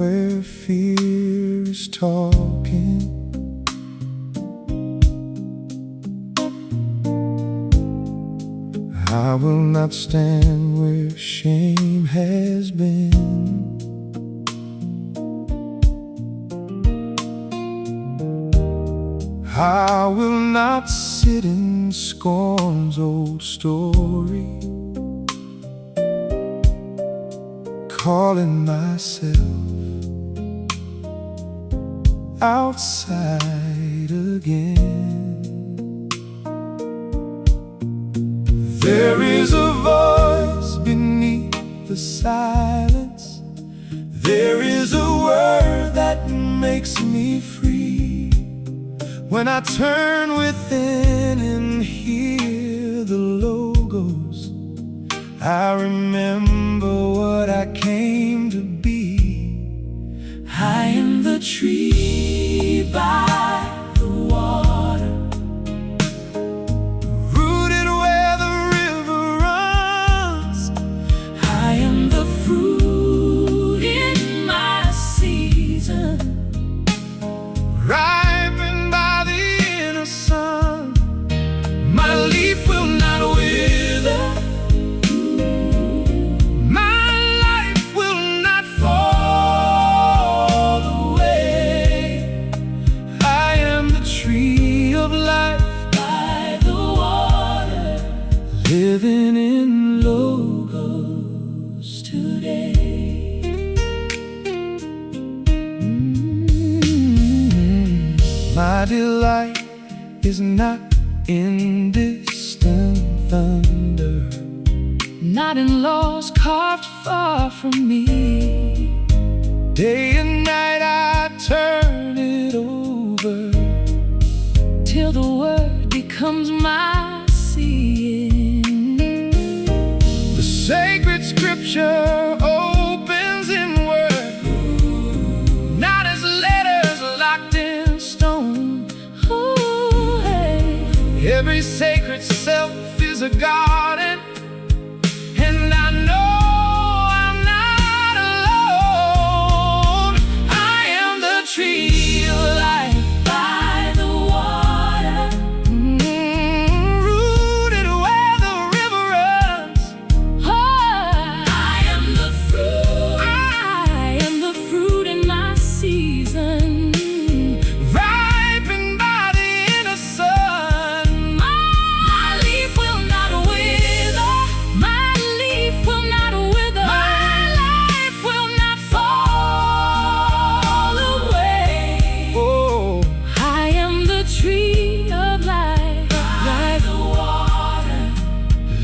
where fear is talking. I will not stand where shame has been. I will not sit in scorn's old story, calling myself outside again. There is a voice beneath the silence. There is a word that makes me free. When I turn within and hear the logos, I remember what I came to be. I am the tree by the water, rooted where the river runs. I am the fruit in my season, ripened by the inner sun. My leaf will not wither, living in logos today. My delight is not in distant thunder, not in laws carved far from me. Day and night I turn it over, till the word becomes my seeing. Sacred scripture opens in word, not as letters locked in stone. Ooh, hey. Every sacred self is a garden, and I know I'm not alone. I am the tree of life by the water, rooted where the river runs.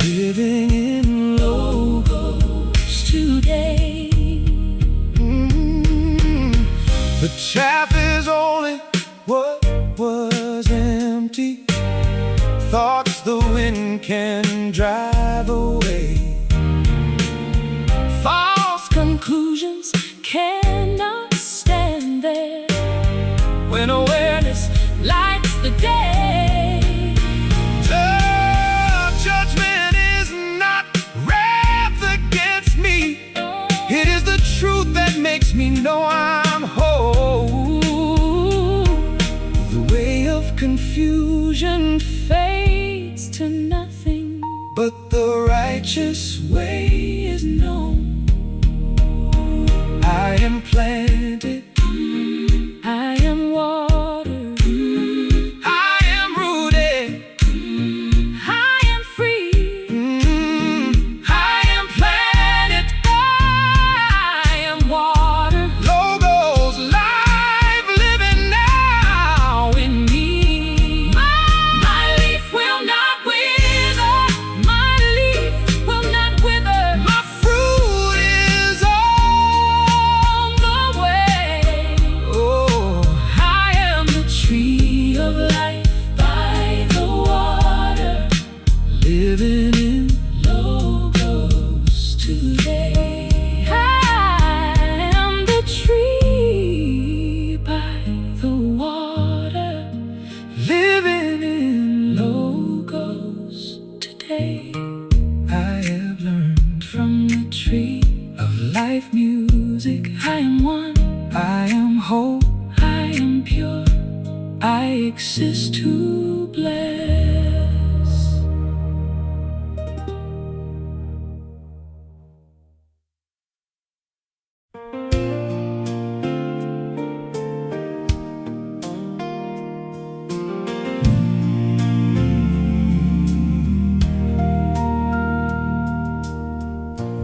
Living in logos today. The chaff is only what was empty, thoughts the wind can drive away. False conclusions cannot stand there when awareness lights the day. Truth that makes me know I'm whole. The way of confusion fades to nothing, but the righteous way is known. I am planted, I am watered, I am rooted, I am free. I am planted, living in logos today. I am the tree by the water, living in logos today. I have learned from the tree of life music. I am one I am whole, I am pure, I exist to bless.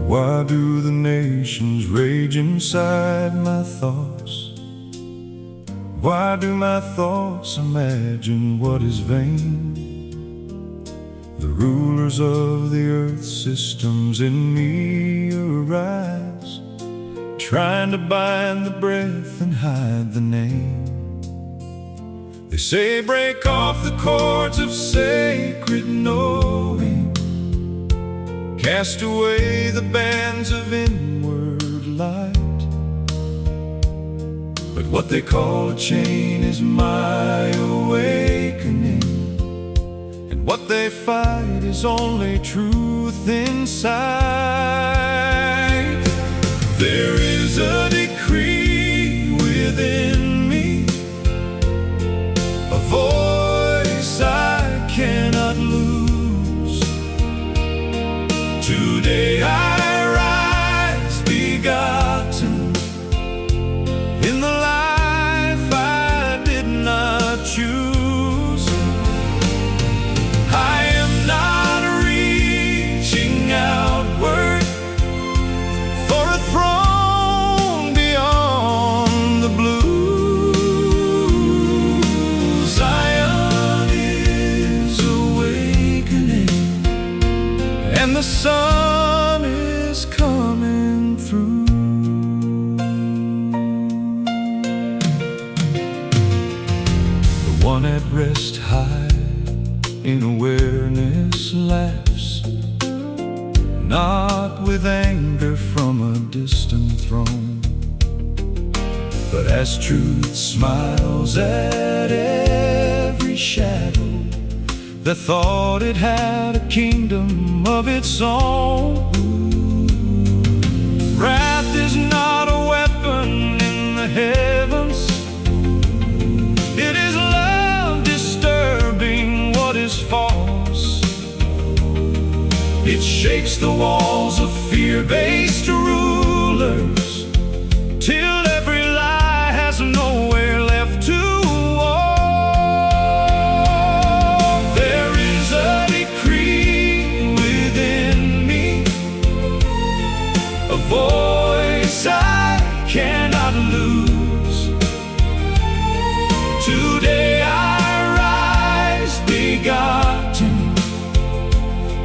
Why do the nations rage inside my thoughts? Why do my thoughts imagine what is vain? The rulers of the earth systems in me arise, trying to bind the breath and hide the name. They say break off the cords of sacred knowing, cast away the bands of inward light. But what they call a chain is my awakening, and what they fight is only truth inside. There is a decree within me, a voice I cannot lose. Today I rise begotten in the life I did not choose. I am not reaching outward for a throne beyond the blue. Zion is awakening, and the sun is coming through. The one at rest high in awareness laughs, not with anger from a distant throne, but as truth smiles at every shadow that thought it had a kingdom of its own. Wrath is not a weapon in the heavens, it is love disturbing what is false. It shakes the walls of fear-based rulers till every lie has nowhere left to walk. There is a decree within me, a voice I cannot lose. Today I rise begotten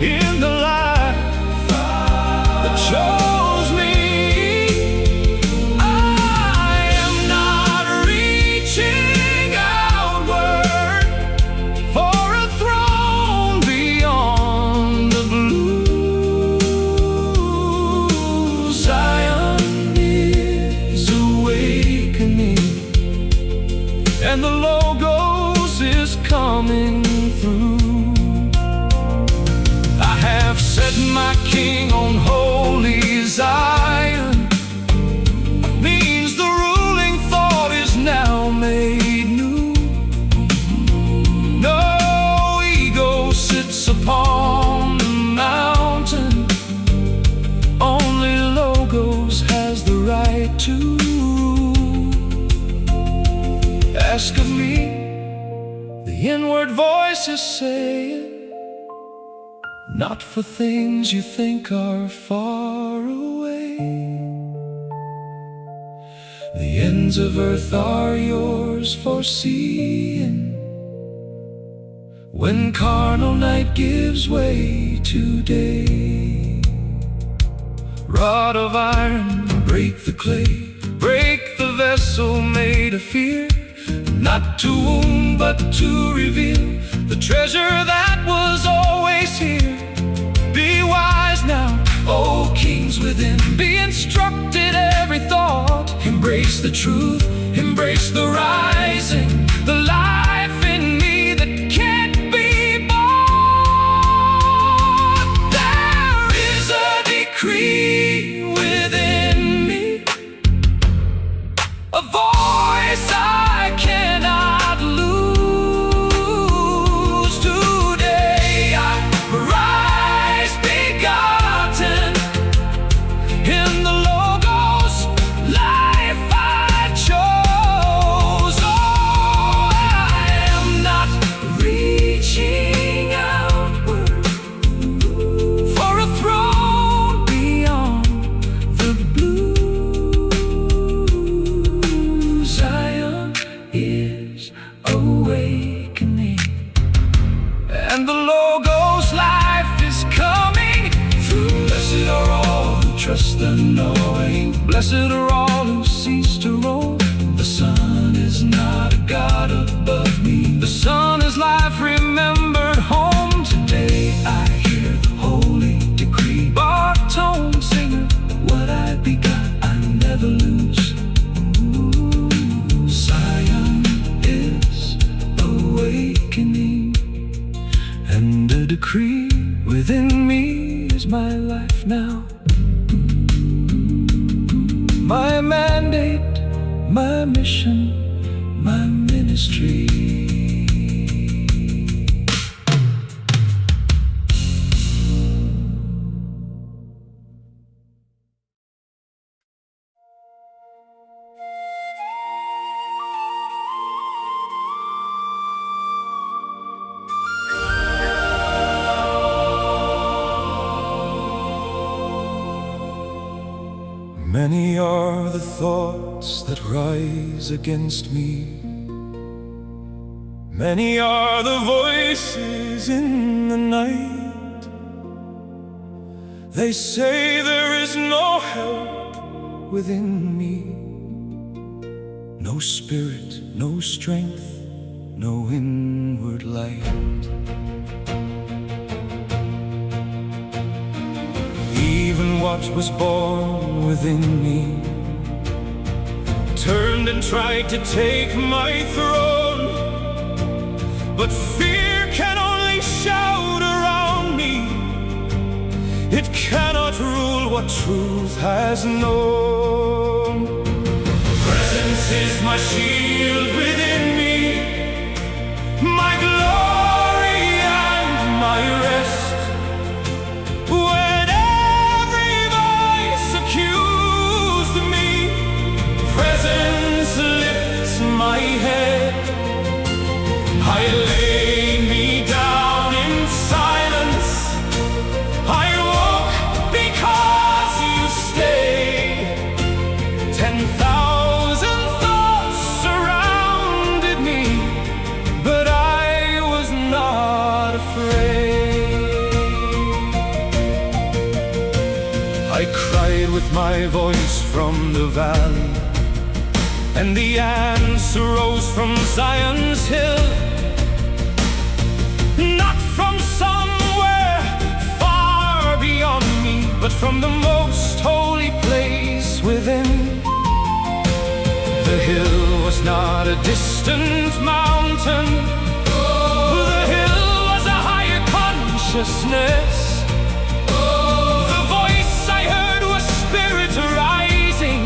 in the life that chose me. I am not reaching outward for a throne beyond the blue. Zion is awakening, and the Logos is coming through. I have set my king on holy Zion, means the ruling thought is now made new. No ego sits upon the mountain, only Logos has the right to rule. Ask of me, the inward voice is saying, not for things you think are far away. The ends of earth are yours for seeing, when carnal night gives way to day. Rod of iron, break the clay, break the vessel made of fear, not to wound but to reveal the treasure that was always here. Be wise now, O kings within, be instructed every thought. Embrace the truth, embrace the rising, the life in me that can't be bought. There is a decree within me, a consider all who cease to roam. The sun is not a god above me. The sun is life remembered home. Today I hear the holy decree. Baritone singer, what I begot I never lose. Ooh, Zion is awakening, and the decree within me is my life now. My mandate, my mission, my ministry. Many are the thoughts that rise against me. Many are the voices in the night. They say there is no help within me. No spirit, no strength, no inward light. Even what was born within me turned and tried to take my throne. But fear can only shout around me. It cannot rule what truth has known. Presence is my shield within me, my glory and my rest. I lay me down in silence. I woke because you stayed. 10,000 thoughts surrounded me, but I was not afraid. I cried with my voice from the valley, and the answer rose from Zion's hill. Not from somewhere far beyond me, but from the most holy place within. The hill was not a distant mountain. The hill was a higher consciousness. The voice I heard was spirit rising,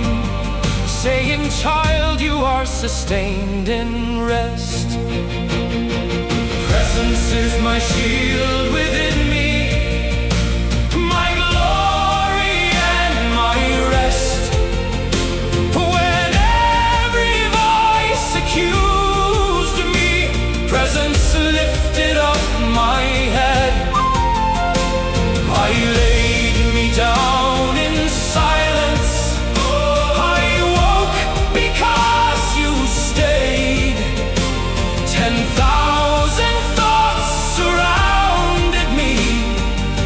saying, child, you are sustained in rest. Presence is my shield within me, my glory and my rest. When every voice accused me, presence lifted up my head. I laid me down in silence. I woke because you stayed. 10,000 thoughts surrounded me,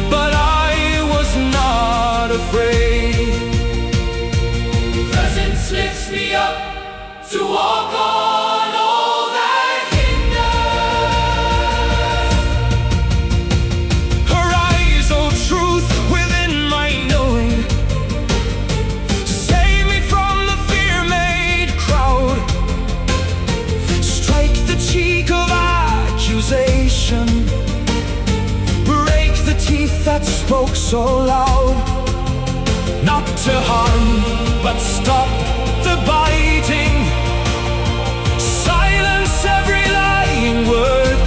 but I was not afraid. Presence lifts me up to walk on all that hinders. Arise, O truth within my knowing. Save me from the fear-made crowd. Strike the cheek of accusation. Break the teeth that spoke so loud. Not to harm, but stop the biting. Silence every lying word.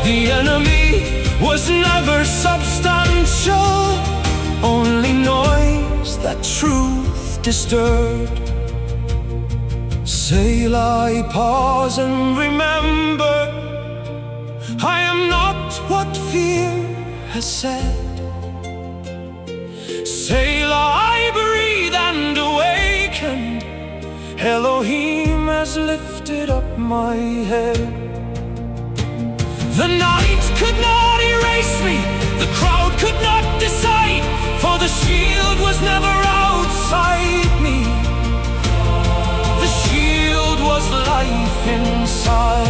The enemy was never substantial, only noise that truth disturbed. Selah, I pause and remember, I am not what fear has said. Selah, I breathe and awaken. Elohim has lifted up my head. The night could not erase me, the crowd could not decide, for the shield was never outside. beside me. The shield was life inside.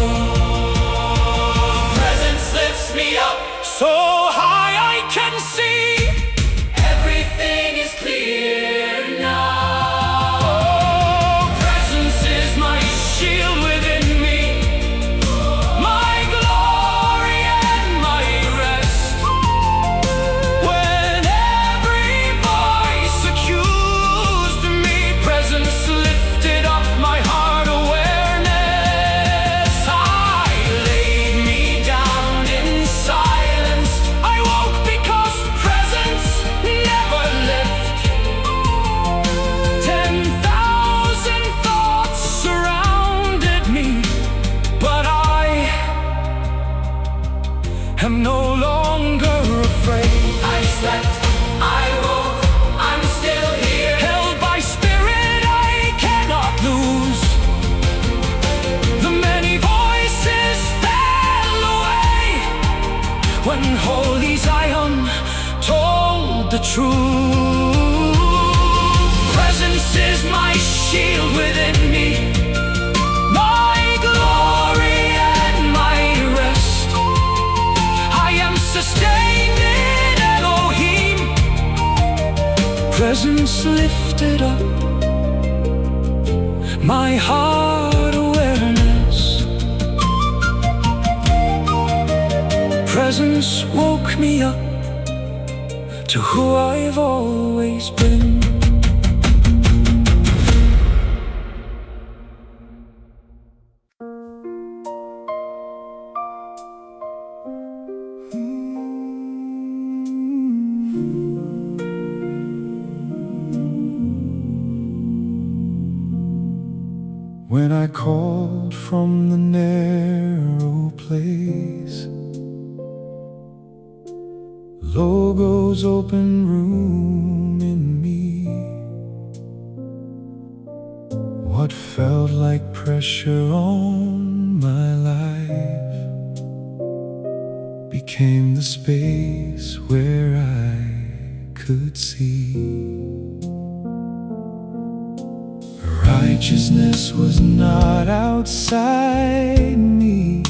Presence lifts me up So high I can see. Everything is clear now. Oh, presence is my shield within me, my glory and my rest. When every voice accused me, presence lifted up my heart awareness. I laid me down in silence. I woke because presence never left. 10,000 thoughts surrounded me, but I am no longer afraid. I slept, I woke, I'm still here. Held by spirit I cannot lose. The many voices fell away when holy Zion told the truth. Presence is my shield within me, my glory and my rest. I am sustained in Elohim. Presence lifted up my heart awareness. Presence woke me up to who I've always been. When I called from the narrow place, Logo's open room in me, what felt like pressure on my life became the space where I could see. Righteousness was not outside me,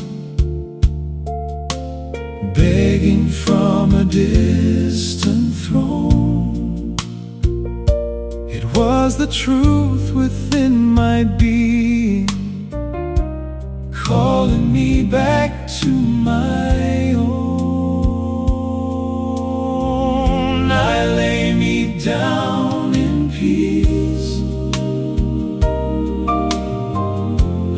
begging from a distant throne. It was the truth within my being, calling me back to my own. I lay me down in peace.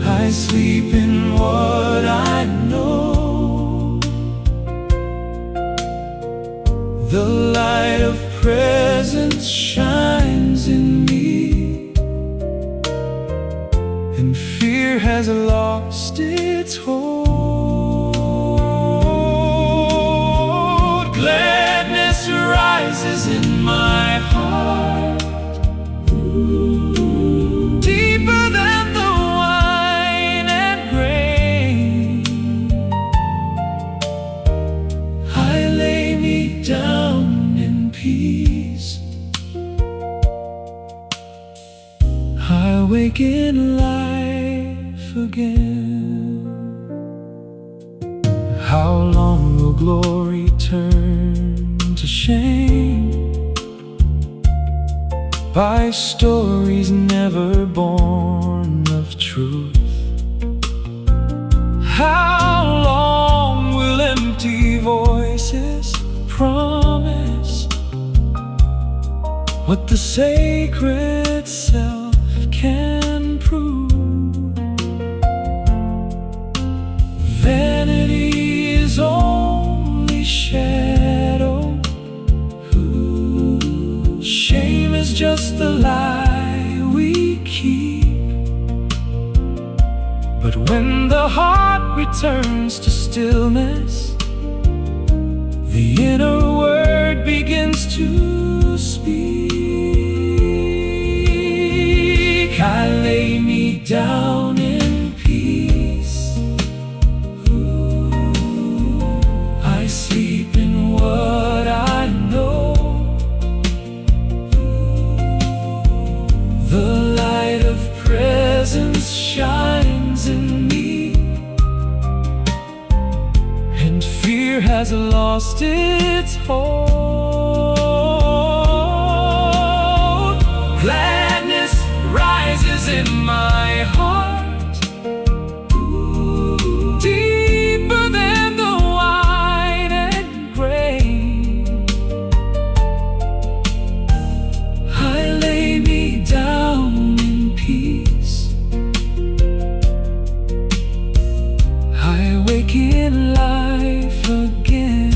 I sleep in what I know. The light of presence shines in me, and fear has lost its hold. Gladness rises in my heart, deeper than the wine and grain. I lay me down in peace. I wake in life again. How long will glory turn to shame by stories never born of truth? How long will empty voices promise what the sacred self can prove? Vanity is only shadow. Shame is just the lie we keep. But when the heart returns to stillness, the inner word begins to speak. I lay me down in peace. I sleep in what I know. lost its hold. Gladness rises in my heart, deeper than the white and gray. I lay me down in peace. I wake in life again.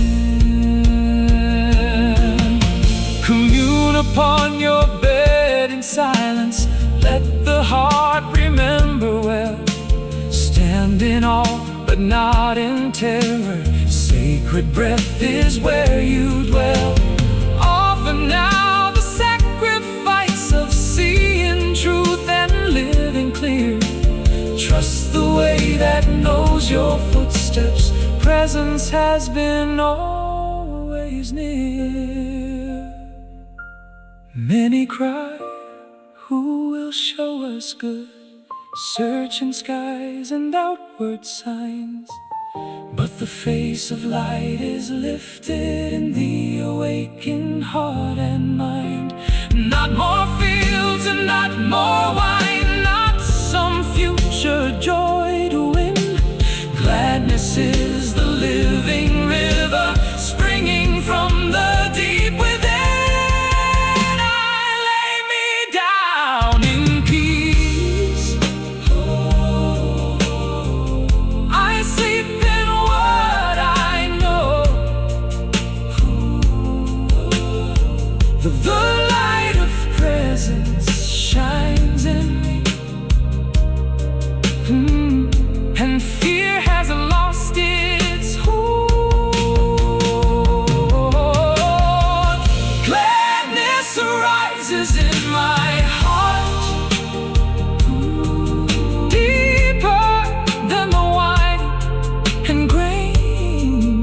Commune upon your bed in silence. Let the heart remember well. Stand in awe, but not in terror. Sacred breath is where you dwell. Offer now the sacrifice of seeing truth and living clear. Trust the way that knows your footsteps. Presence has been always near. Many cry, who will show us good? Searching skies and outward signs. But the face of light is lifted in the awakened heart and mind. Not more fields and not more wine, not some future joy to win. Gladness is the living river springing from the deep within. I lay me down in peace. I sleep in what I know. The light of presence shines in me. And fear has lost its hold. Gladness arises in my heart, deeper than the white and grain.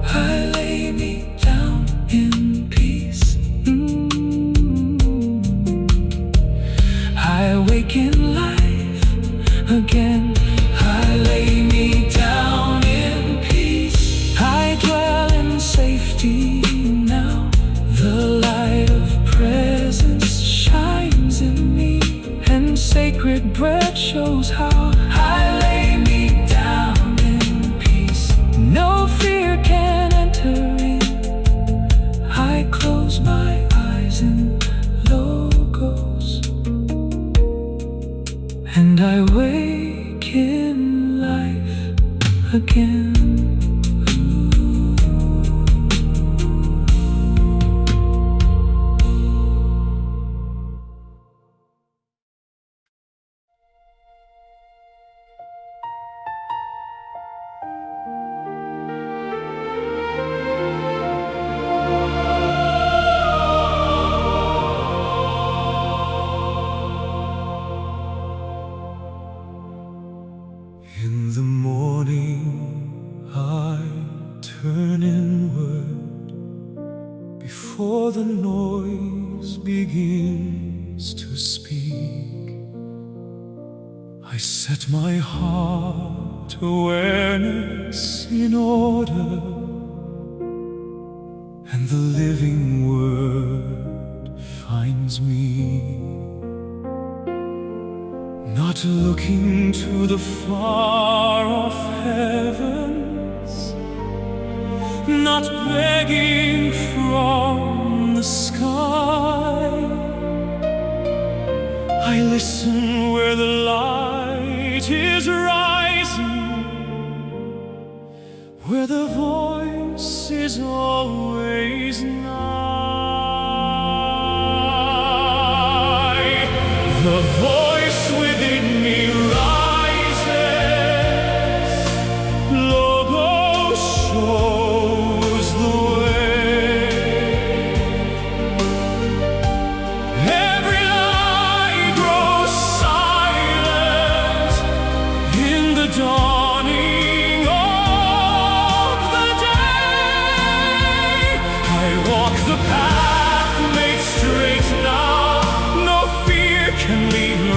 I lay me down in peace. I wake in life again. I lay me down in peace. I dwell in safety now. The light of presence shines in me, and sacred breath shows how. I lay me down in peace. No fear can enter in. I close my eyes in logos, and I wake in life again. In the morning I turn inward before the noise begins to speak. I set my heart awareness in order, and the living word finds me. Not looking to the far-off heavens, not begging from the sky. I listen where the light is rising, where the voice is always nigh. The voice within me rises, Logos shows the way. Every lie grows silent in the dawning of the day. I walk the path made straight now, no fear can lead me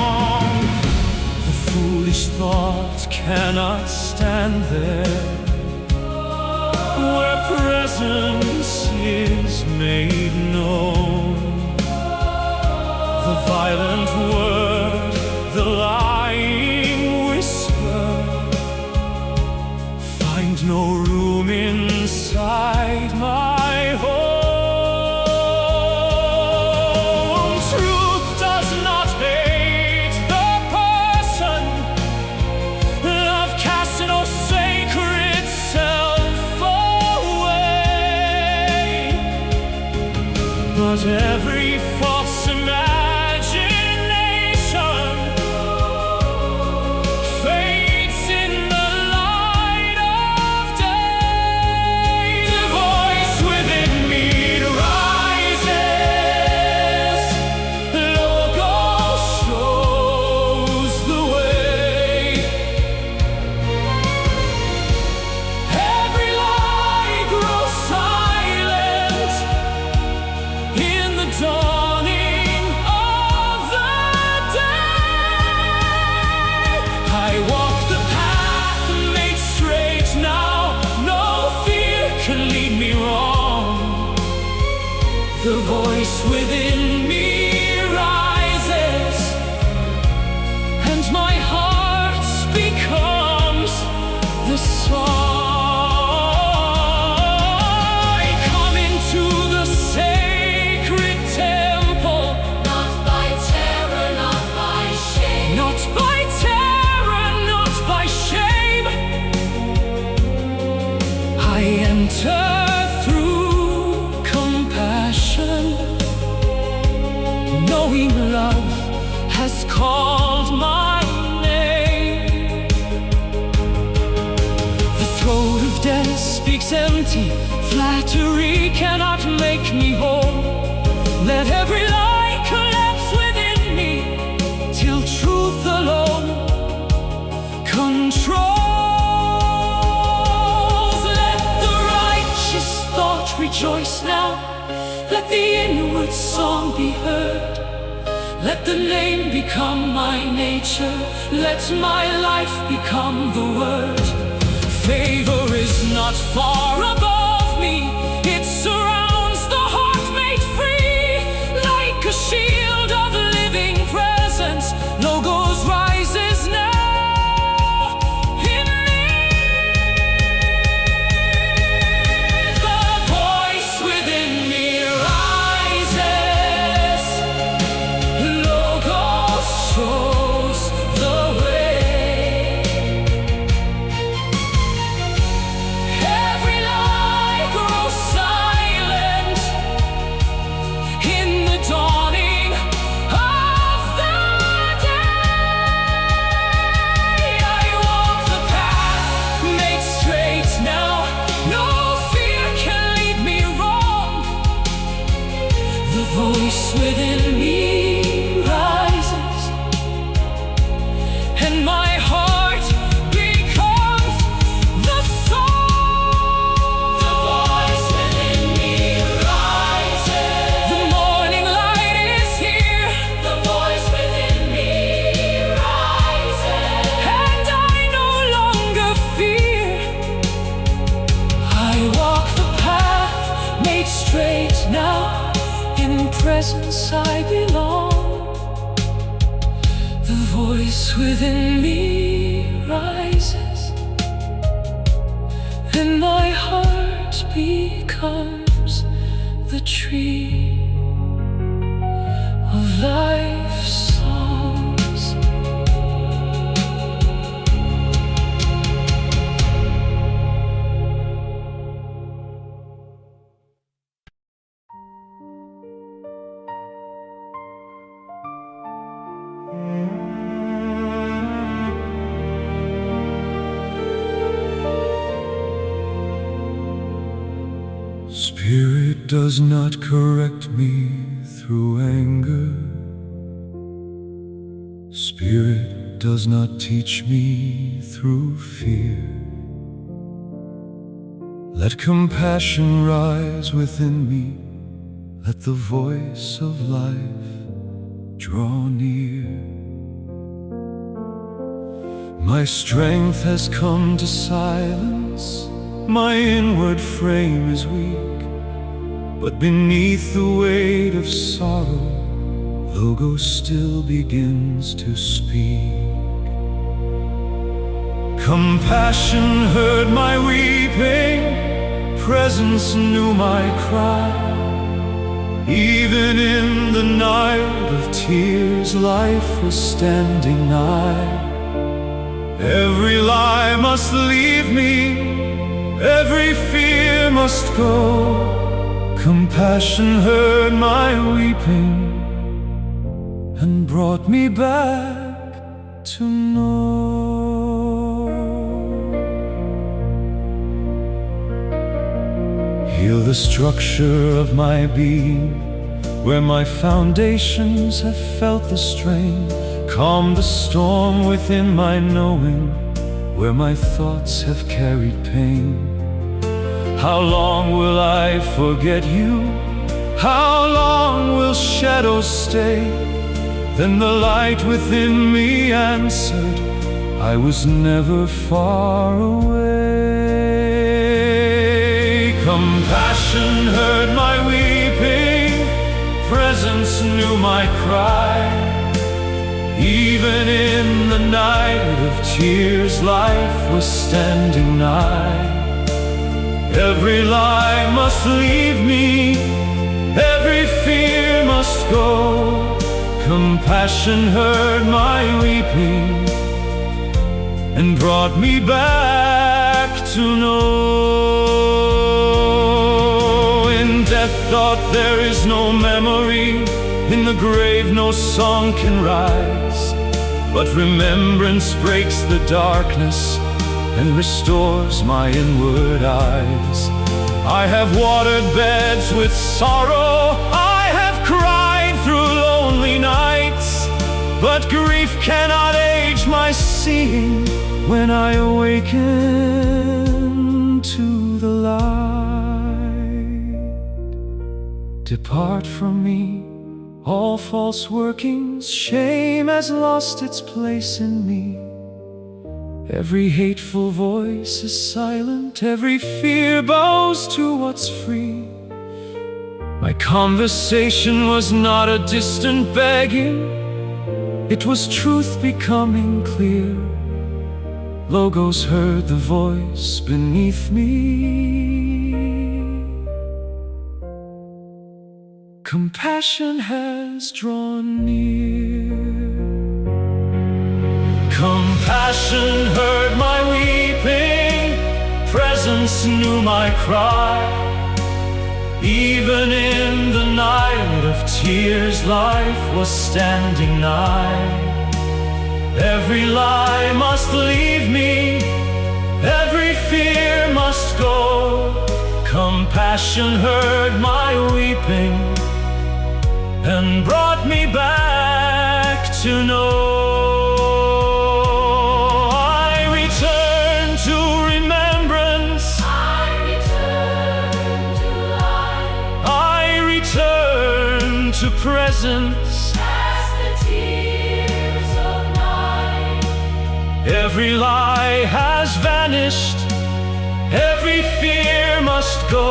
song. The foolish thought cannot stand there where presence is made known. The violent word, the lying whisper, find no room inside my home. Truth does not hate the person. Love casts no sacred self away. But every false imagination fades in the light of day. The voice within me rises. Logos shows the way. Every lie grows silent in the dawning of the day. I walk the path made straight now. No fear can lead me wrong. The voice within me rises, and my heart becomes the song. I come into the sacred temple, not by terror, not by shame. Not by terror, not by shame. I enter through compassion, knowing love has called my name. The throat of death speaks empty. Flattery cannot make me whole. Let every lie collapse within me, till truth alone controls. Let the righteous thought rejoice now. Let the inward song be heard. Let the name become my nature. Let my life become the word. Favor is not far above me. It surrounds the heart made free, like a shield of living presence. Logos rises now in me. The voice within me rises. Logos shows the way. Every lie grows silent in the dawning of the day. I walk the path made straight now. No fear can lead me wrong. The voice within me rises, and my heart becomes the song. The voice within me rises. The morning light is here. The voice within me rises, and I no longer fear. I walk the path made straight now. In presence I belong. The voice within me rises, and my heart becomes the tree of life's songs. Spirit does not correct me through anger. Spirit does not teach me through fear. Let compassion rise within me let the voice of life draw near. My strength has come to silence, my inward frame is weak, but beneath the weight of sorrow, Logos still begins to speak. Compassion heard my weeping, presence knew my cry. Even in the night of tears, life was standing nigh. Every lie must leave me, every fear must go. Compassion heard my weeping and brought me back to know. Heal the structure of my being, where my foundations have felt the strain. Calm the storm within my knowing, where my thoughts have carried pain. How long will I forget you? How long will shadows stay? Then the light within me answered, I was never far away. Compassion heard my weeping, presence knew my cry. Even in the night of tears, life was standing nigh. Every lie must leave me, every fear must go. Compassion heard my weeping and brought me back to know. In death thought there is no memory, in the grave no song can rise. But remembrance breaks the darkness and restores my inward eyes. I have watered beds with sorrow, I have cried through lonely nights, but grief cannot age my seeing when I awaken to the light. Depart from me, all false workings, shame has lost its place in me. Every hateful voice is silent, every fear bows to what's free. My conversation was not a distant begging, it was truth becoming clear. Logos heard the voice beneath me. Compassion has drawn near. Compassion heard my weeping, presence knew my cry. Even in the night of tears, life was standing nigh. Every lie must leave me, every fear must go. Compassion heard my weeping and brought me back to know. I return to remembrance, I return to life, I return to presence. as the tears of night. Every lie has vanished, every fear must go.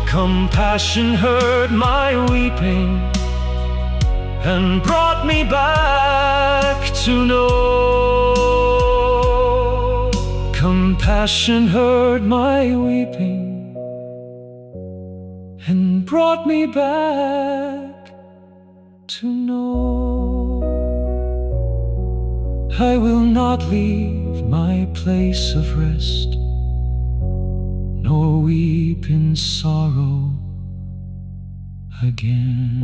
Compassion heard my weeping and brought me back to know. Compassion heard my weeping and brought me back to know. I will not leave my place of rest, nor weep in sorrow again.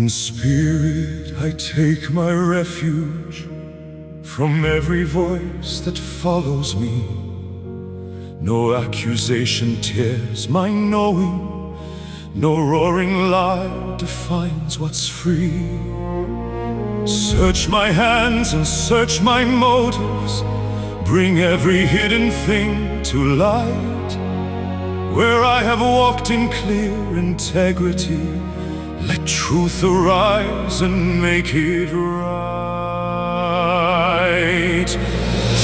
In spirit I take my refuge from every voice that follows me. No accusation tears my knowing, no roaring lie defines what's free. Search my hands and search my motives, bring every hidden thing to light. Where I have walked in clear integrity, let truth arise and make it right.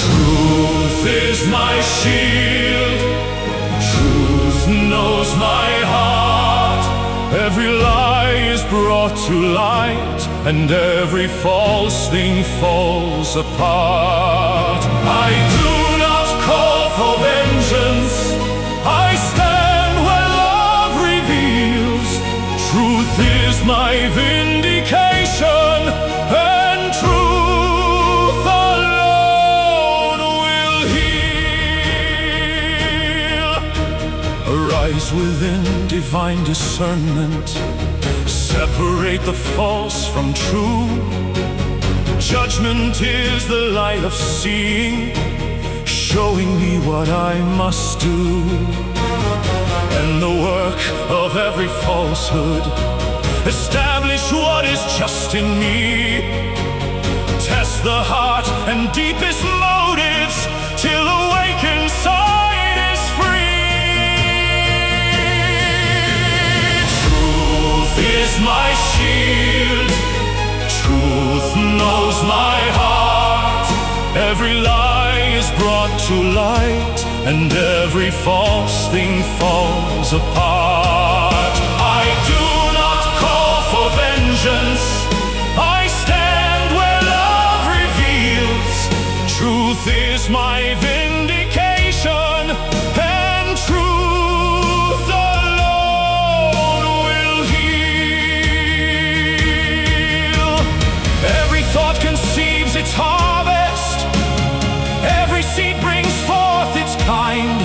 Truth is my shield, truth knows my heart. Every lie is brought to light, and every false thing falls apart. I do not call for vengeance, I stand where love reveals. Truth is my vindication, and truth alone will heal. Arise within divine discernment, separate the false from true. Judgment is the light of seeing, showing me what I must do. And the work of every falsehood, establish what is just in me. Test the heart and deepest motives, till awakened sight is free. Truth is my shield, truth knows my heart. Every lie is brought to light, and every false thing falls apart. I do not call for vengeance, I stand where love reveals. Truth is my vindication, and truth alone will heal. Every thought conceives its harvest, every seed brings forth its kind.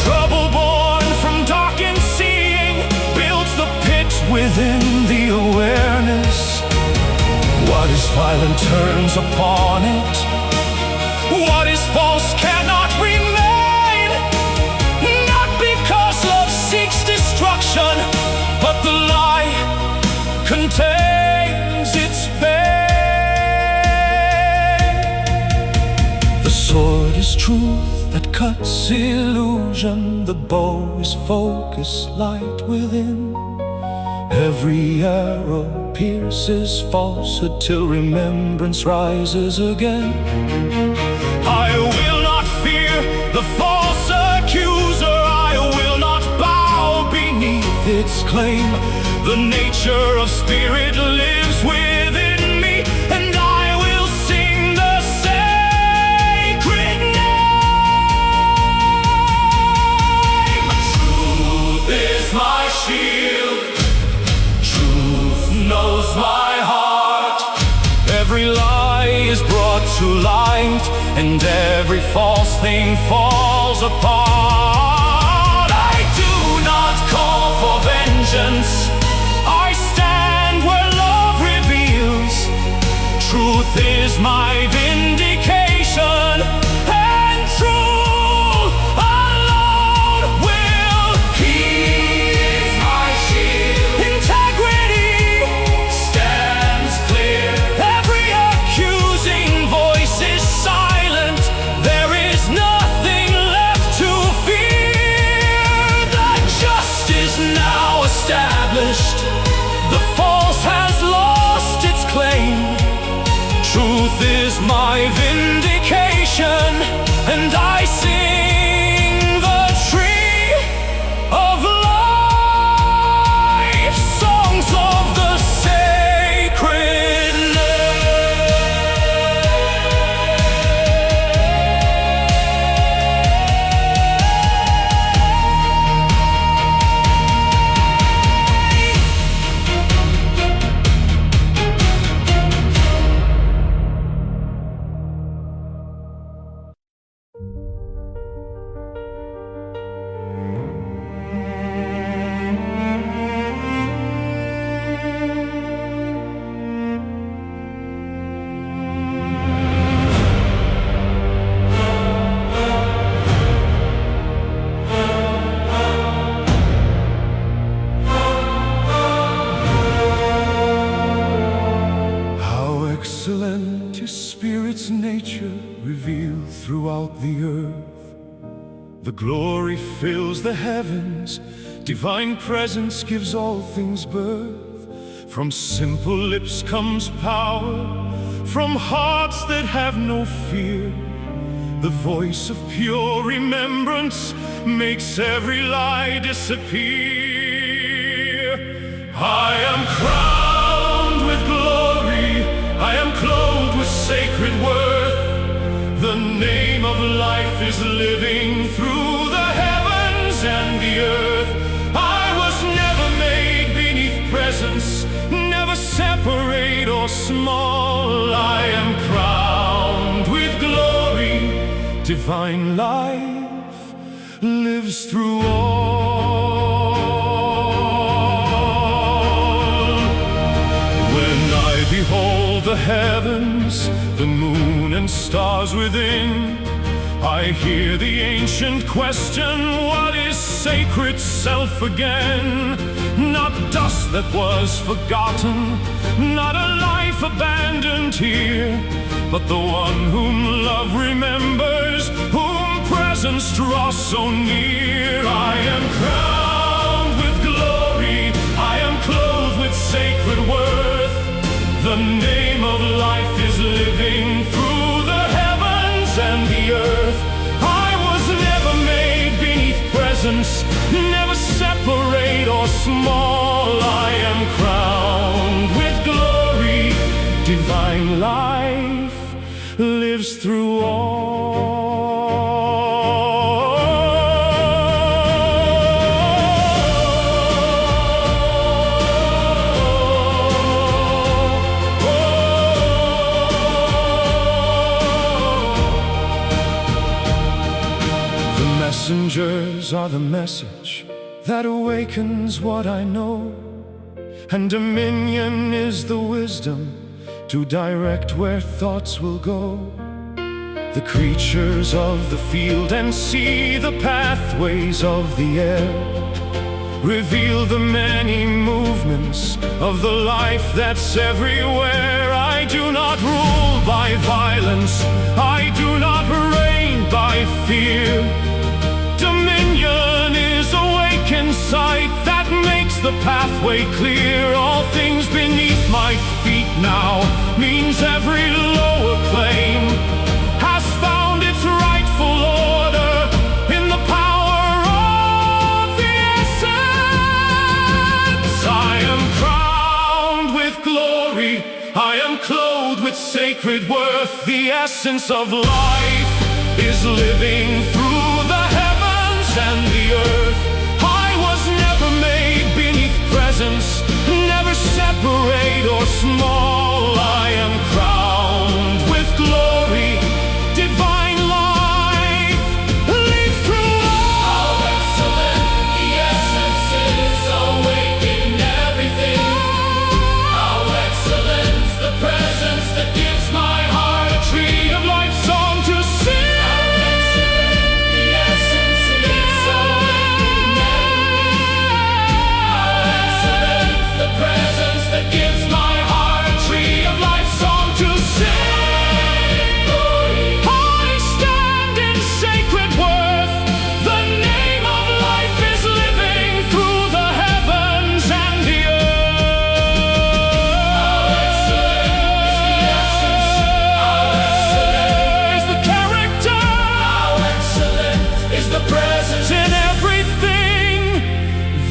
Trouble born from darkened seeing builds the pit within the awareness. What is violent turns upon it, what is false cannot remain. Not because love seeks destruction, but the lie contains its pain. The sword is truth that cuts illusion, the bow is focus, light within. Every arrow pierces falsehood till remembrance rises again. I will not fear the false accuser, I will not bow beneath its claim. The nature of spirit lives within me, and I will sing the sacred name. Truth is my shield, truth knows my heart. Every lie is brought to light, and every false thing falls apart. I do not call for vengeance, I stand where love reveals. Truth is my vindication, and truth alone will heal. My shield, integrity stands clear. Every accusing voice is silent, there is nothing left to fear. The just is now established, the false has lost its claim. Truth is my vindication, and I sing the tree of life, songs of the sacred name. The glory fills the heavens, divine presence gives all things birth. From simple lips comes power, from hearts that have no fear. The voice of pure remembrance makes every lie disappear. I am crowned with glory, I am clothed with sacred worth. The name of life is living through the heavens and the earth. I was never made beneath presence, never separate or small. I am crowned with glory, divine life lives through all. When I behold the heavens, the moon and stars within, I hear the ancient question, what is sacred self again? Not dust that was forgotten, not a life abandoned here, but the one whom love remembers, whom presence draws so near. I am crowned with glory, I am clothed with sacred worth. The name of life is living through the heavens and the earth. I was never made beneath presence, never separate or small. I am crowned with glory, divine life lives through all. The messengers are the message that awakens what I know, and dominion is the wisdom to direct where thoughts will go. The creatures of the field and sea, the pathways of the air, reveal the many movements of the life that's everywhere. I do not rule by violence, I do not reign by fear. Dominion is awakened sight that makes the pathway clear. All things beneath my feet now means every lower plane has found its rightful order in the power of the essence. I am crowned with glory, I am clothed with sacred worth. The essence of life is living through the heavens and the earth. I was never made beneath presence, never separate or small. I am crowned with glory, divine life lives through all. How excellent the essence is, awaken everything. How excellent the presence that gives my heart a tree of life song to sing. Gives my heart a tree of life song to sing. I stand in sacred worth. The name of life is living through the heavens and the earth. How excellent is the essence. How excellent is the character. How excellent is the presence in everything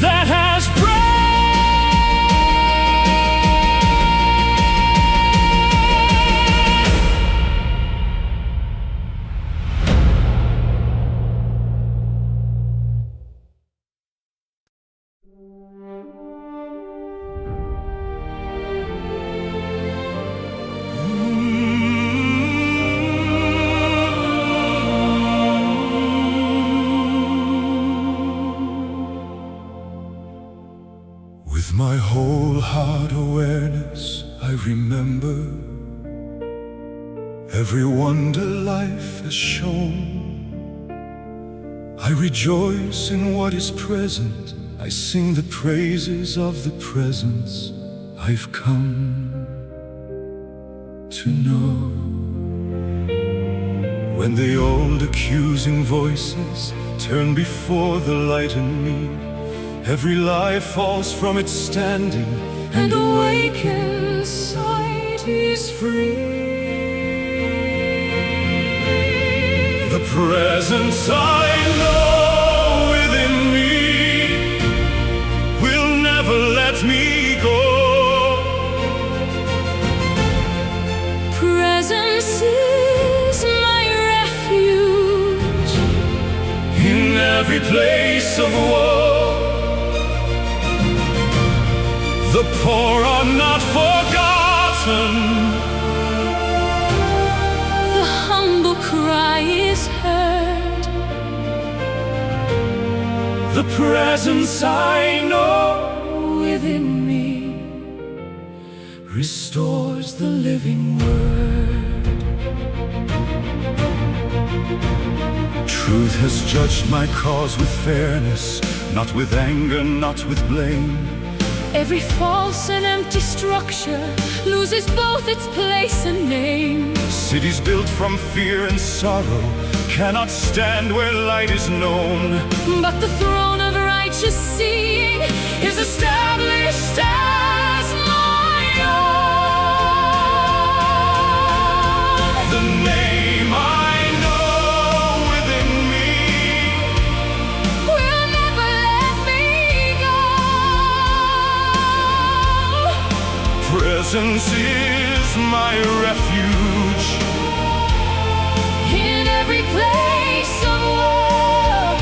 that has breath. With my whole heart awareness, I remember every wonder life has shown. I rejoice in what is present, I sing the praises of the presence I've come to know. When the old accusing voices turn before the light in me. Every lie falls from its standing, and awakened sight is free. The presence I know within me will never let me go. Presence is my refuge In every place of woe, the poor are not forgotten. The humble cry is heard. The presence I know within me restores the living word. Truth has judged my cause with fairness, not with anger, not with blame. Every false and empty structure loses both its place and name. Cities built from fear and sorrow cannot stand where light is known. But the throne of righteous seeing is established as my own. The name I know within me Will never let me go. presence is my refuge. In every place of woe,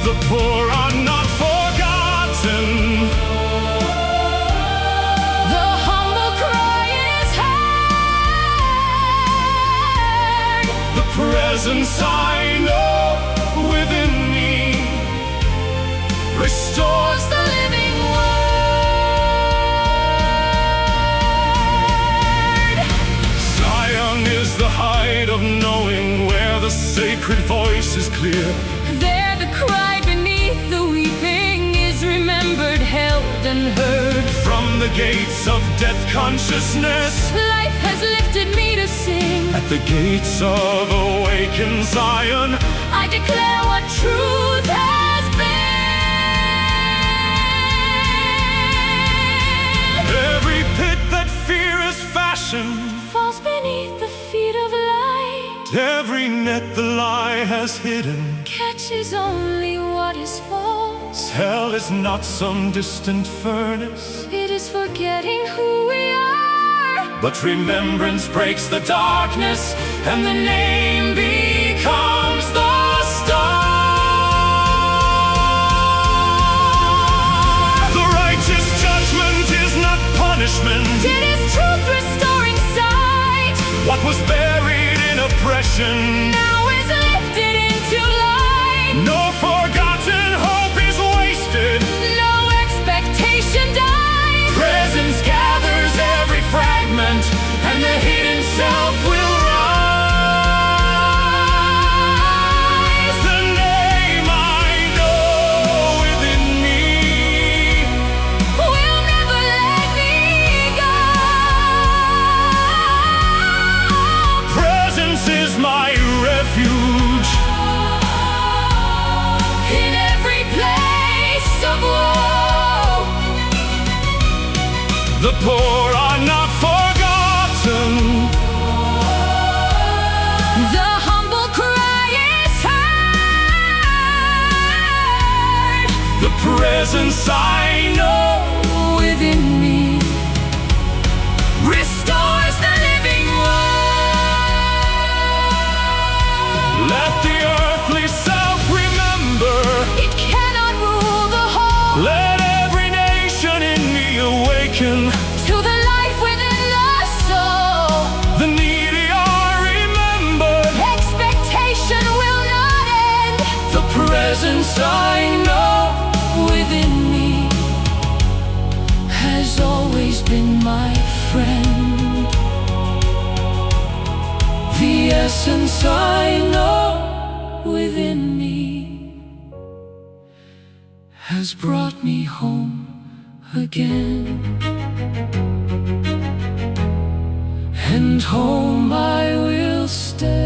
The poor are not forgotten. the humble cry is heard. The presence I know within me restores The living word. Zion is the height of knowing, where the sacred voice is clear. There the cry beneath the weeping is remembered, held and heard. From the gates of death consciousness, Life has lifted me to sing. at the gates of awakened Zion, I declare what truth has been. every pit that fear has fashioned, Falls beneath the feet of light. every net the lie has hidden. Catches only what is false. Hell is not some distant furnace, It is forgetting who we are. but remembrance breaks the darkness, and the name becomes the star. The righteous judgment is not punishment. It is truth restoring sight. What was buried in oppression, Now is lifted into light. no forgotten hope is wasted. No expectation dies. Presence gathers every fragment, and the hidden self will rise. The name I know within me Will never let me go. presence is my refuge. In every place of woe, The poor are not forgotten. the humble cry is heard. The presence I know Within me restores the living word. let the earthly self remember. It cannot rule the whole. Let every nation in me awaken. To the life within the soul, The needy are remembered. expectation will not end. The presence I know Within me has always been my friend. the essence I know Within me has brought me home again. And home I will stay.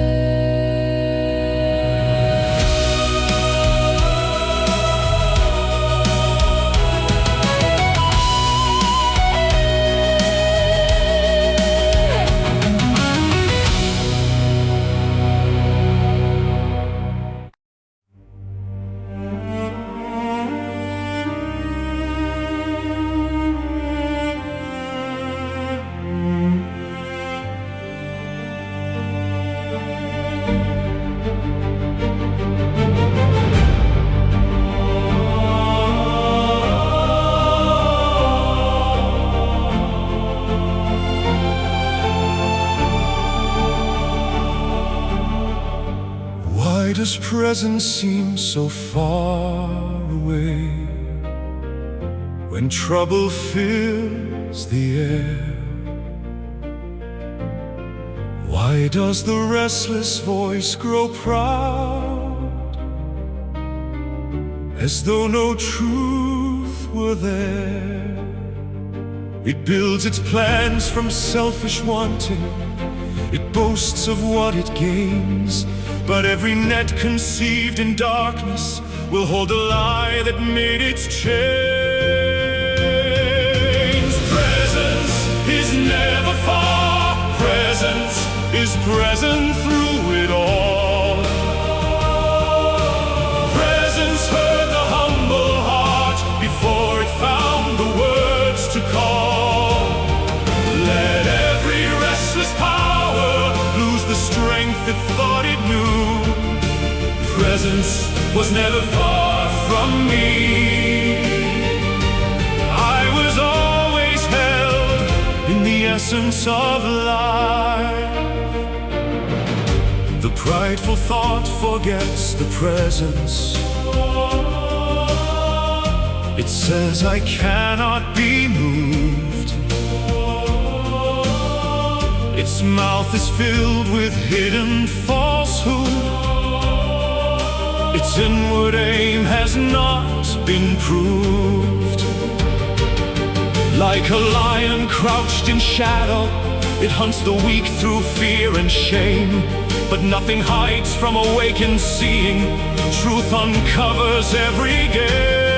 His presence seems so far away, when trouble fills the air. Why does the restless voice grow proud, as though no truth were there? It builds its plans from selfish wanting, it boasts of what it gains, but every net conceived in darkness will hold a lie that made its chains. Presence is never far, presence is present through it all. Presence heard the humble heart before it found the words to call. Let every restless power lose the strength it thought it knew. Presence was never far from me. I was always held in the essence of life. The prideful thought forgets the presence. It says I cannot be moved. Its mouth is filled with hidden falsehood. Its inward aim has not been proved. Like a lion crouched in shadow, it hunts the weak through fear and shame. But nothing hides from awakened seeing. Truth uncovers every game.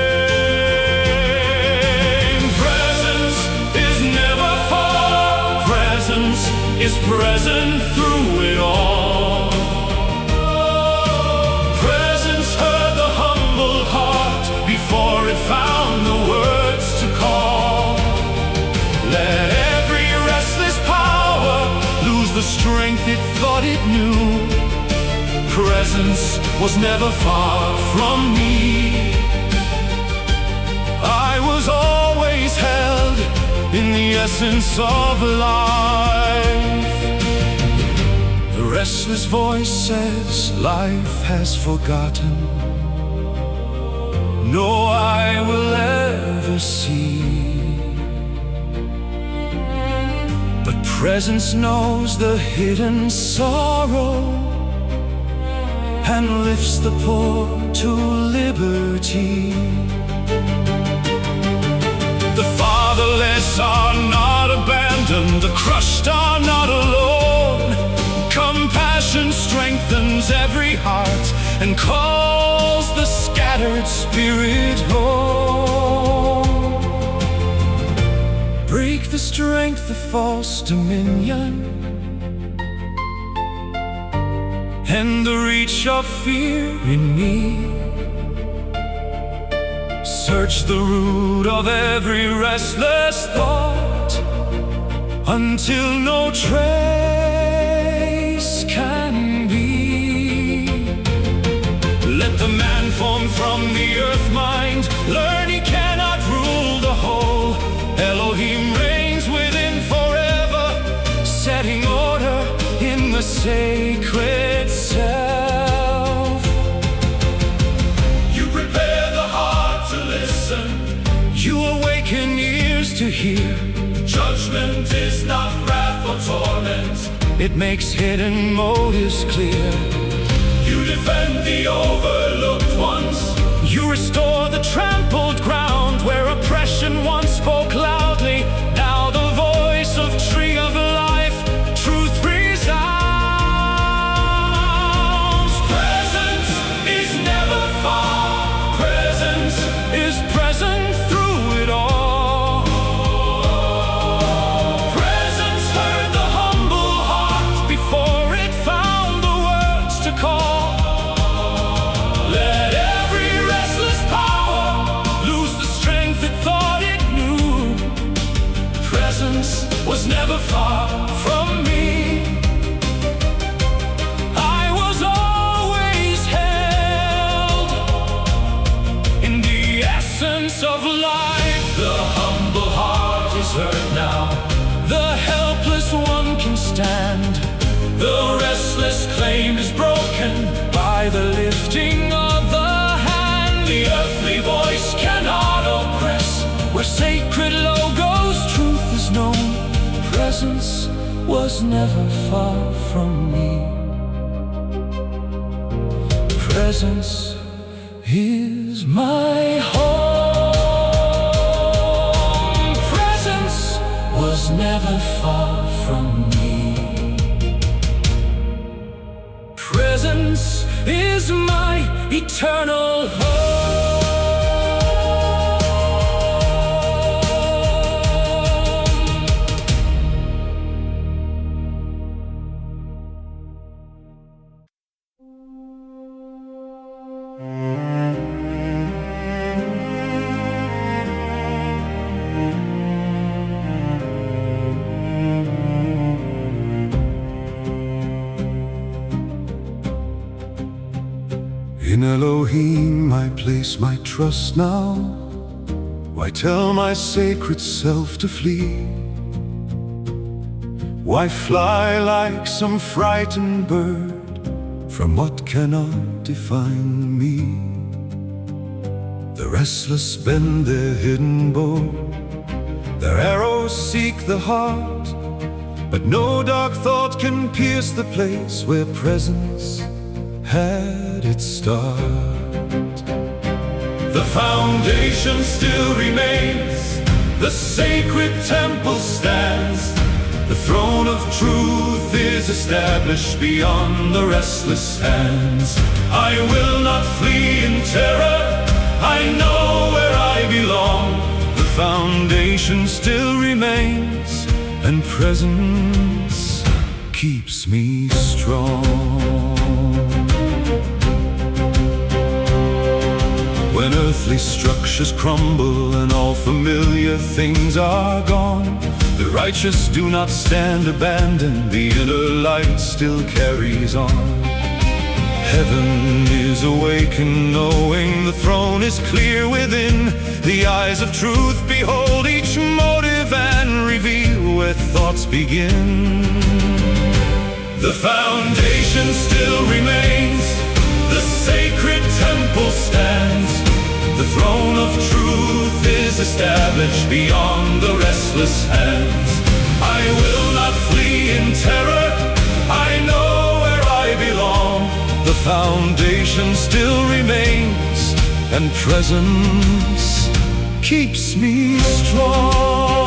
Presence is never far. Presence is present through it all. Presence heard the humble heart before it found the words to call. Let every restless power lose the strength it thought it knew. Presence was never far from me. I was always held in the essence of life. The restless voice says life has forgotten no eye will ever see. But presence knows the hidden sorrow and lifts the poor to liberty. The fatherless are not abandoned, the crushed are not alone. Compassion strengthens every heart and calls the scattered spirit home. Break the strength of false dominion and the reach of fear in me. Search the root of every restless thought until no trace can be. Let the man form from the earth mind learn he cannot rule the whole. Elohim reigns within forever, setting order in the sacred self. You prepare the heart to listen, you awaken ears to hear. Judgment is not wrath or torment, it makes hidden motives clear. You defend the overlooked ones, you restore the trampled ground. Where oppression once spoke loudly, now the voice of tree of life, truth resounds. Presence is never far, presence is present through it all. Presence heard the humble heart before it found the words to call. Let every restless power lose the strength it thought it knew. Presence was never far from me. I was always held in the essence of life. The humble heart is heard now, the helpless one can stand. The restless claim is broken by the living. earthly voice cannot oppress, where sacred logos truth is known. Presence was never far from me. Presence is my home. Presence was never far from me. Presence is my eternal home. In Elohim I place my trust now. Why tell my sacred self to flee? Why fly like some frightened bird from what cannot define me? The restless bend their hidden bow, their arrows seek the heart, but no dark thought can pierce the place where presence had its start. The foundation still remains, the sacred temple stands. The throne of truth is established beyond the restless hands. I will not flee in terror, I know where I belong. The foundation still remains, and presence keeps me strong. When earthly structures crumble and all familiar things are gone, the righteous do not stand abandoned, the inner light still carries on. Heaven is awakened, knowing the throne is clear within. The eyes of truth behold each motive and reveal where thoughts begin. The foundation still remains, the sacred temple stands. The throne of truth is established beyond the restless hands. I will not flee in terror, I know where I belong. The foundation still remains, and presence keeps me strong.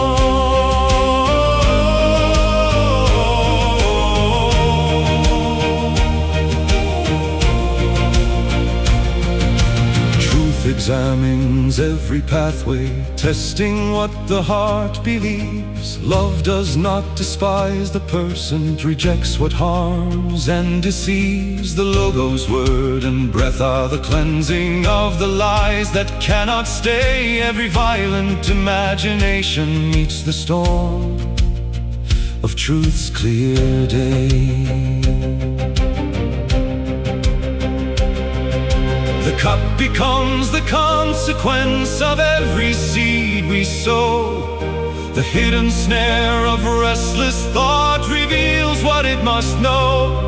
Examines every pathway, testing what the heart believes. Love does not despise the person, it rejects what harms and deceives. The Logos word and breath are the cleansing of the lies that cannot stay. Every violent imagination meets the storm of truth's clear day. The cup becomes the consequence of every seed we sow. The hidden snare of restless thought reveals what it must know.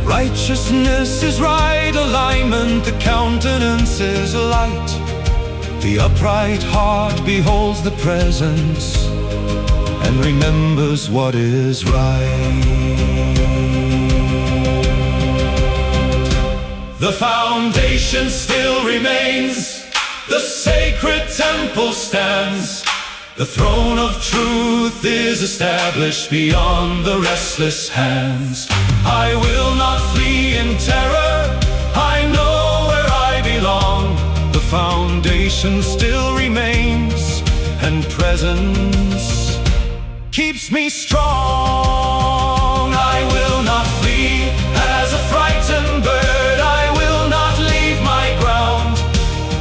Righteousness is right alignment, the countenance is light. The upright heart beholds the presence and remembers what is right. The foundation still remains, the sacred temple stands. The throne of truth is established beyond the restless hands. I will not flee in terror, I know where I belong. The foundation still remains, and presence keeps me strong. I will not flee as a frightened bird,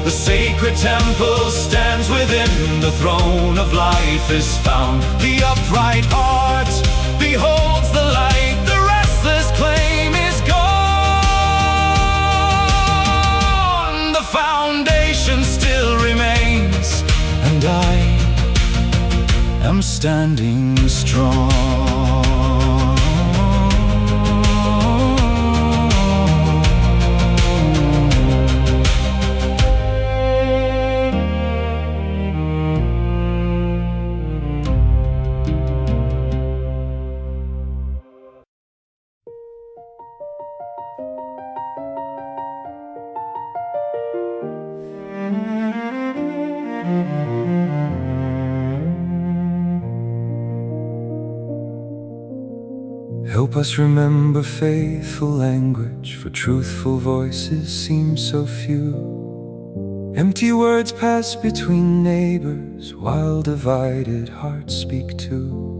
the sacred temple stands within, the throne of life is found. The upright heart beholds the light, the restless claim is gone. The foundation still remains, and I am standing strong. Help us remember faithful language, for truthful voices seem so few. Empty words pass between neighbors, while divided hearts speak too.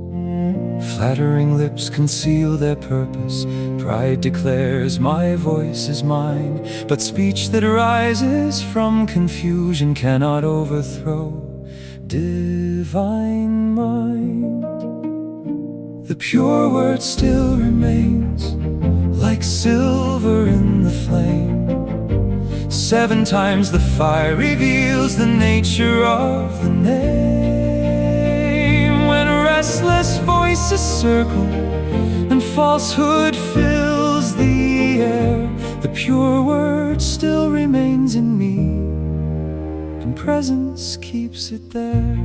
Flattering lips conceal their purpose, pride declares my voice is mine. But speech that rises from confusion cannot overthrow divine mind. The pure word still remains, like silver in the flame. 7 times the fire reveals the nature of the name. When restless voices circle and falsehood fills the air, the pure word still remains in me, and presence keeps it there.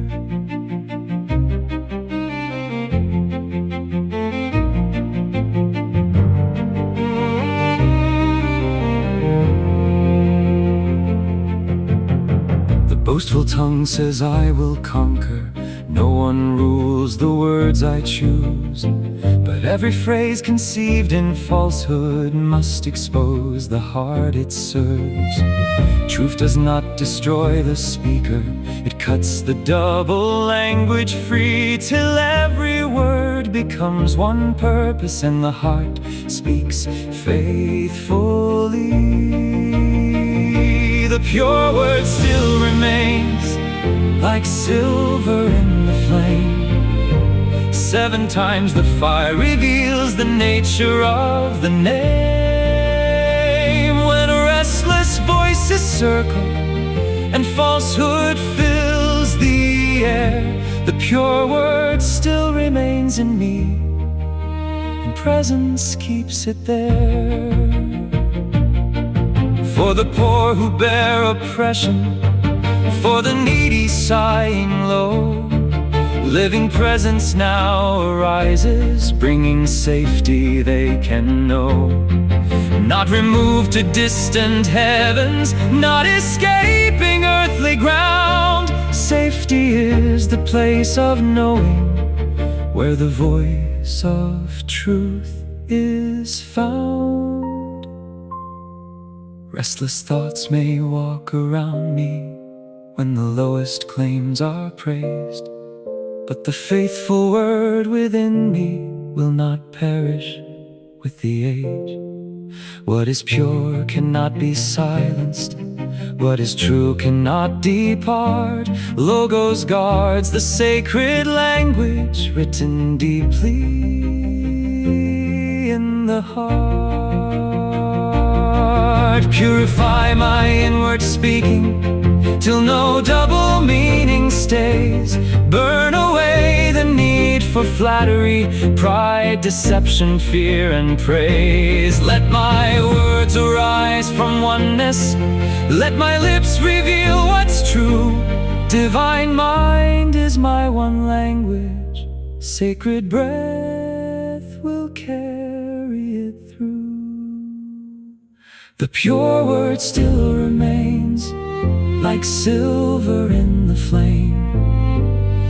Boastful tongue says I will conquer. No one rules the words I choose. But every phrase conceived in falsehood must expose the heart it serves. Truth does not destroy the speaker, it cuts the double language free, till every word becomes one purpose and the heart speaks faithfully. The pure word still remains, like silver in the flame. 7 times the fire reveals the nature of the name. When restless voices circle and falsehood fills the air, the pure word still remains in me, and presence keeps it there. For the poor who bear oppression, for the needy sighing low, living presence now arises, bringing safety they can know. Not removed to distant heavens, not escaping earthly ground. Safety is the place of knowing, where the voice of truth is found. Restless thoughts may walk around me when the lowest claims are praised, but the faithful word within me will not perish with the age. What is pure cannot be silenced, what is true cannot depart. Logos guards the sacred language, written deeply in the heart. Purify my inward speaking, till no double meaning stays. Burn away the need for flattery, pride, deception, fear, and praise. Let my words arise from oneness, let my lips reveal what's true. Divine mind is my one language, sacred breath will carry it through. The pure word still remains, like silver in the flame.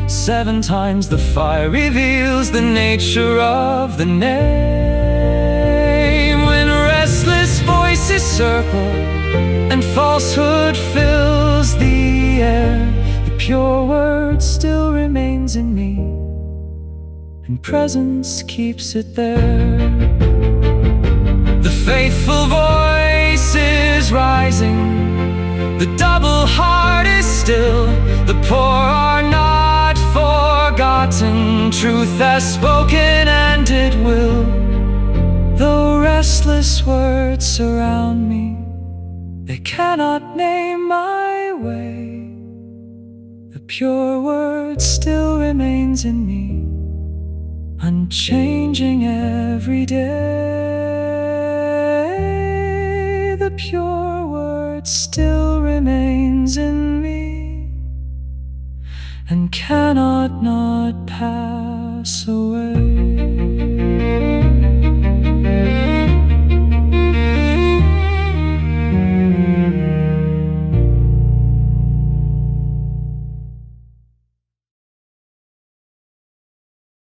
7 times the fire reveals the nature of the name. When restless voices circle and falsehood fills the air, the pure word still remains in me, and presence keeps it there. The faithful voice is rising, the double heart is still, the poor are not forgotten. Truth has spoken and it will. Though restless words surround me, they cannot name my way. The pure word still remains in me, unchanging every day. The pure word still remains in me, and cannot not pass away.